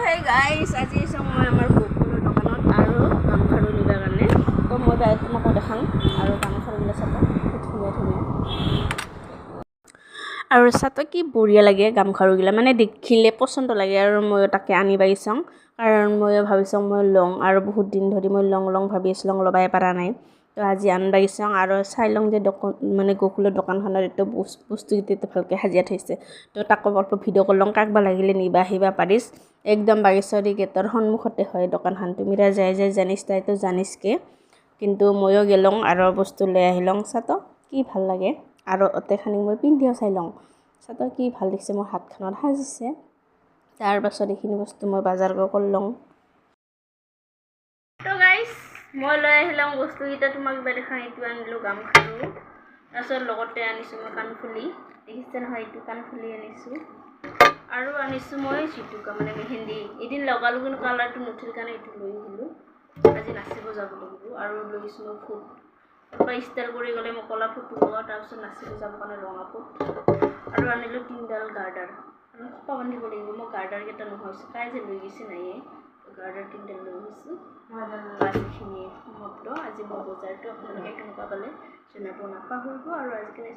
hey guys আজি সময় আমাৰ গোকুলৰ দোকানত আৰু গামখাৰু নিবৰ কাৰণে তো মই যাই তোমাক দেখাম আৰু গামখাৰুবিলাক চাব ধুনীয়া ধুনীয়া আৰু চাত কি বঢ়িয়া লাগে গামখাৰুগিলা মানে দেখিলে পচন্দ লাগে আৰু মই তাকে আনি বাইছং কাৰণ মই ভাবিছোঁ মই লং আৰু বহুত দিন ধৰি মই লং ভাবি আছিলোঁ লবাই পাৰা নাই তো আজি আন বাইছং আৰু চাই লং যে মানে গোকুলৰ দোকানখনত এত বস্তুকেইটা ভালকৈ সাজিয়া থৈছে তো তাকো অল্প ভিডিঅ' কৰলং কাকবা লাগিলে নিবা আহিবা পাৰিছ একদম বাগেশ্বৰী গেটৰ সন্মুখতে হয় দোকানখন তুমি যাই জানিছ তাইতো জানিছকে কিন্তু ময়ো গেলং আৰু বস্তু লৈ আহিলং চাত কি ভাল লাগে আৰু অতেখানি মই পিন্ধিও চাই লং চাত কি ভাল দেখিছে মোৰ হাতখনত সাজিছে তাৰ পাছত এইখিনি বস্তু মই বজাৰ কৰলং তো গাইস মই লৈ আহিলং বস্তুকেইটা তোমাক দেখাই এইটো আনিলোঁ গামখাৰু তাৰপিছত লগতে আনিছোঁ মই কাণফুলি দেখিছে নহয় এইটো কাণফুলি আনিছোঁ আৰু আনিছোঁ মই চিটুকা মানে মেহেন্দি এদিন লগালোঁ কিন্তু কালাৰটো নুঠিল কাৰণে এইটো লৈ আহিলোঁ আজি নাচিব যাব লাগিব আৰু লৈছোঁ মই ফুট বা ষ্টাইল কৰি গ'লে মই কলা ফুটটো লগাওঁ তাৰপিছত নাচিব যাব কাৰণে ৰঙা ফুট আৰু আনিলোঁ 3ডাল গাৰ্ডাৰ আৰু খোপা বান্ধিব লাগিব মই গাৰ্ডাৰকেইটা নহৈছোঁ কাই যে লৈ গৈছে নায়ে গাৰ্ডাৰ 3ডাল লৈ গৈছোঁ বাকীখিনি সমাপ্ত আজি মই বজাৰটো আপোনালোকে কেনেকুৱা পালে জনাব নাপাহৰিব আৰু আজিকালি